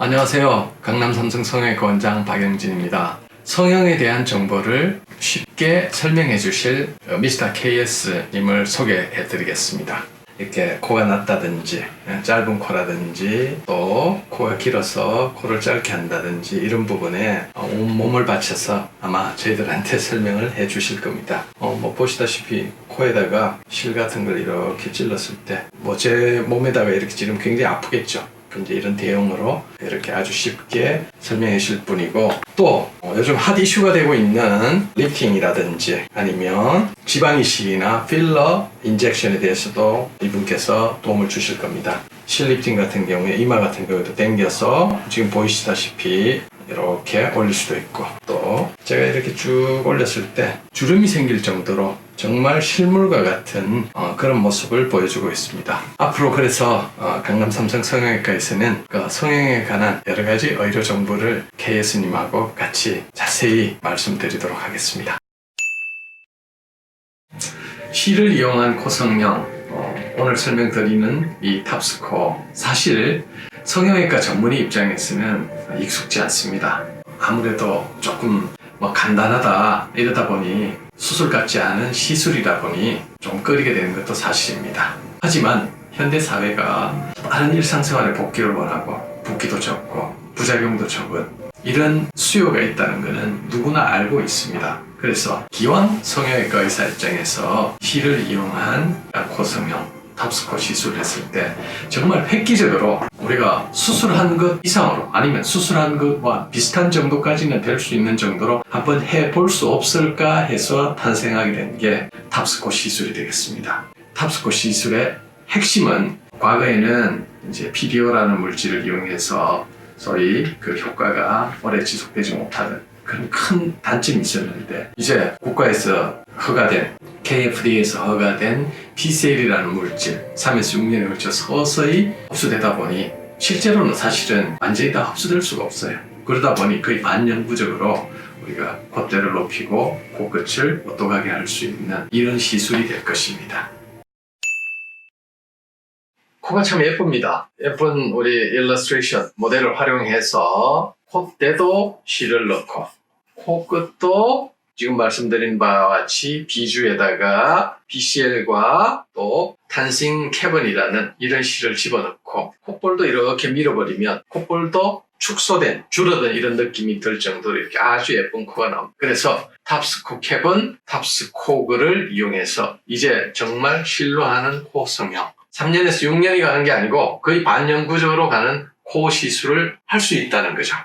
안녕하세요. 강남 삼성 성형외과 원장 박영진입니다. 성형에 대한 정보를 쉽게 설명해 주실 미스터 KS님을 소개해 드리겠습니다. 이렇게 코가 낮다든지 짧은 코라든지 또 코가 길어서 코를 짧게 한다든지 이런 부분에 온몸을 바쳐서 아마 저희들한테 설명을 해 주실 겁니다. 보시다시피 코에다가 실 같은 걸 이렇게 찔렀을 때 제 몸에다가 이렇게 찌르면 굉장히 아프겠죠. 이제 이런 대용으로 이렇게 아주 쉽게 설명해 주실 분이고, 또 요즘 핫 이슈가 되고 있는 리프팅이라든지 아니면 지방 이식이나 필러 인젝션에 대해서도 이분께서 도움을 주실 겁니다. 실 리프팅 같은 경우에 이마 같은 경우에도 당겨서 지금 보이시다시피 이렇게 올릴 수도 있고, 또 제가 이렇게 쭉 올렸을 때 주름이 생길 정도로 정말 실물과 같은 그런 모습을 보여주고 있습니다. 앞으로 그래서 강남 삼성 성형외과에서는 성형에 관한 여러 가지 의료 정보를 KS님하고 같이 자세히 말씀드리도록 하겠습니다. 실을 이용한 코 성형, 오늘 설명드리는 이 탑스코, 사실 성형외과 전문의 입장에서는 익숙지 않습니다. 아무래도 조금 간단하다 이러다 보니 수술 같지 않은 시술이다 보니 좀 꺼리게 되는 것도 사실입니다. 하지만 현대 사회가 빠른 일상생활의 복귀를 원하고 붓기도 적고 부작용도 적은 이런 수요가 있다는 것은 누구나 알고 있습니다. 그래서 기왕 성형외과 의사 입장에서 실을 이용한 코 성형 탑스코 시술을 했을 때 정말 획기적으로 우리가 수술한 것 이상으로 아니면 수술한 것과 비슷한 정도까지는 될 수 있는 정도로 한번 해볼 수 없을까 해서 탄생하게 된 게 탑스코 시술이 되겠습니다. 탑스코 시술의 핵심은 과거에는 이제 PDO라는 물질을 이용해서 소위 그 효과가 오래 지속되지 못하는 그런 큰 단점이 있었는데, 이제 국가에서 허가된 KFD에서 허가된 PCL이라는 물질 3에서 6년에 걸쳐 서서히 흡수되다 보니 실제로는 사실은 완전히 다 흡수될 수가 없어요. 그러다 보니 거의 반영구적으로 우리가 콧대를 높이고 코끝을 오똑하게 할 수 있는 이런 시술이 될 것입니다. 코가 참 예쁩니다. 예쁜 우리 일러스트레이션 모델을 활용해서 콧대도 실을 넣고 코끝도 지금 말씀드린 바와 같이 비주에다가 BCL과 또 탄싱 캐번이라는 이런 실을 집어넣고 콧볼도 이렇게 밀어버리면 콧볼도 축소된, 줄어든 이런 느낌이 들 정도로 이렇게 아주 예쁜 코가 나옵니다. 그래서 탑스코 캐번, 탑스코그를 이용해서 이제 정말 실로 하는 코 성형, 3년에서 6년이 가는 게 아니고 거의 반영구적으로 가는 코 시술을 할 수 있다는 거죠.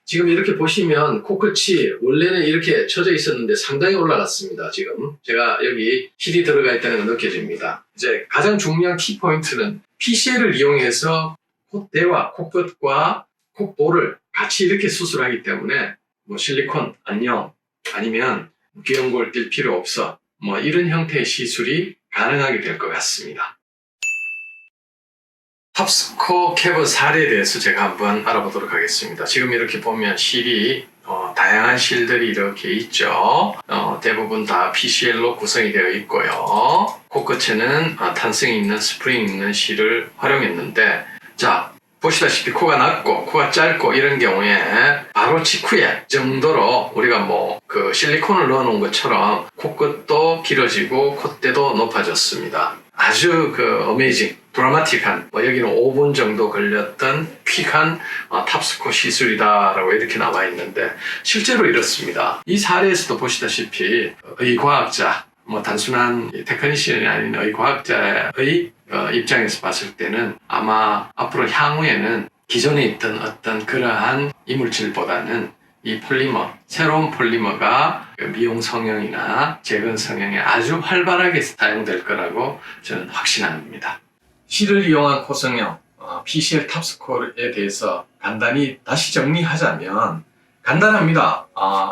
지금 이렇게 보시면 코끝이 원래는 이렇게 쳐져 있었는데 상당히 올라갔습니다. 지금 제가 여기 실이 들어가 있다는 걸 느껴집니다. 이제 가장 중요한 키포인트는 PCL을 이용해서 콧대와 코끝과 콧볼을 같이 이렇게 수술하기 때문에 실리콘 안녕 아니면 귀연골 낄 필요 없어 이런 형태의 시술이 가능하게 될 것 같습니다. 탑스코 캐번 사례에 대해서 제가 한번 알아보도록 하겠습니다. 지금 이렇게 보면 실이 다양한 실들이 이렇게 있죠. 대부분 다 PCL로 구성이 되어 있고요. 코끝에는 탄성이 있는 스프링 있는 실을 활용했는데, 자 보시다시피 코가 낮고 코가 짧고 이런 경우에 바로 직후에 정도로 우리가 그 실리콘을 넣어 놓은 것처럼 코끝도 길어지고 콧대도 높아졌습니다. 아주 어메이징, 드라마틱한, 여기는 5분 정도 걸렸던 퀵한 탑스코 시술이다라고 이렇게 나와 있는데, 실제로 이렇습니다. 이 사례에서도 보시다시피 의과학자, 단순한 테크니션이 아닌 의과학자의 입장에서 봤을 때는 아마 앞으로 향후에는 기존에 있던 어떤 그러한 이물질보다는 이 폴리머, 새로운 폴리머가 미용 성형이나 재건 성형에 아주 활발하게 사용될 거라고 저는 확신합니다. 실을 이용한 코 성형, PCL 탑스코에 대해서 간단히 다시 정리하자면 간단합니다.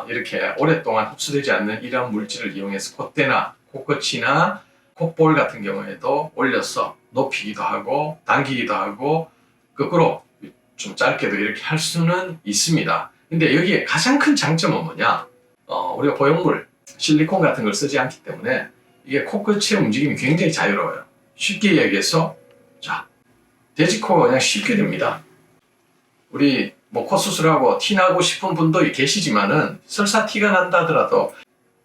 이렇게 오랫동안 흡수되지 않는 이러한 물질을 이용해서 콧대나 코끝이나 콧볼 같은 경우에도 올려서 높이기도 하고 당기기도 하고 거꾸로 좀 짧게도 이렇게 할 수는 있습니다. 근데 여기에 가장 큰 장점은 뭐냐? 우리가 보형물, 실리콘 같은 걸 쓰지 않기 때문에 이게 코끝의 움직임이 굉장히 자유로워요. 쉽게 얘기해서 돼지코가 그냥 쉽게 됩니다. 우리 뭐 코 수술하고 티 나고 싶은 분도 계시지만은 설사 티가 난다 하더라도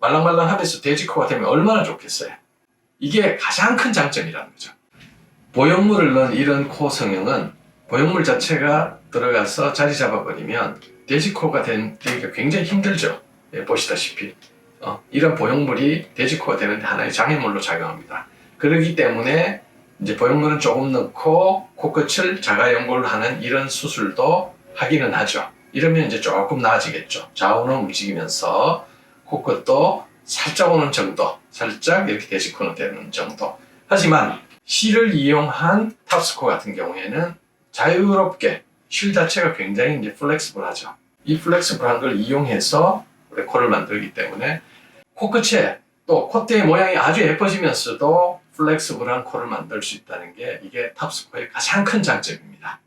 말랑말랑하면서 돼지코가 되면 얼마나 좋겠어요. 이게 가장 큰 장점이라는 거죠. 보형물을 넣은 이런 코 성형은 보형물 자체가 들어가서 자리 잡아버리면 돼지코가 되기가 굉장히 힘들죠. 예, 보시다시피 이런 보형물이 돼지코가 되는데 하나의 장애물로 작용합니다. 그렇기 때문에 이제 보형물은 조금 넣고 코끝을 자가연골로 하는 이런 수술도 하기는 하죠. 이러면 이제 조금 나아지겠죠. 좌우로 움직이면서 코끝도 살짝 오는 정도, 살짝 이렇게 돼지코는 되는 정도. 하지만 실을 이용한 탑스코 같은 경우에는 자유롭게 실 자체가 굉장히 이제 플렉스블하죠. 이 플렉스블한 걸 이용해서 우리 코를 만들기 때문에 코끝에 또 콧대의 모양이 아주 예뻐지면서도 플렉스블한 코를 만들 수 있다는 게 이게 탑스코의 가장 큰 장점입니다.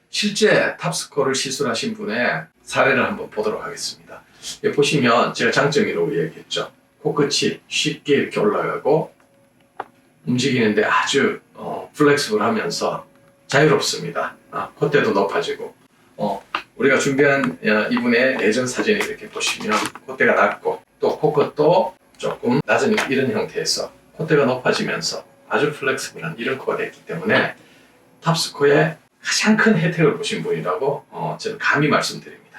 실제 탑스코를 시술하신 분의 사례를 한번 보도록 하겠습니다. 여기 보시면 제가 장점이라고 얘기했죠. 코끝이 쉽게 이렇게 올라가고 움직이는데 아주 플렉스블하면서 자유롭습니다. 콧대도 높아지고 우리가 준비한 이분의 예전 사진을 이렇게 보시면 콧대가 낮고 또 코끝도 조금 낮은 이런 형태에서 콧대가 높아지면서 아주 플렉스블한 이런 코가 됐기 때문에 탑스코의 가장 큰 혜택을 보신 분이라고 저는 감히 말씀드립니다.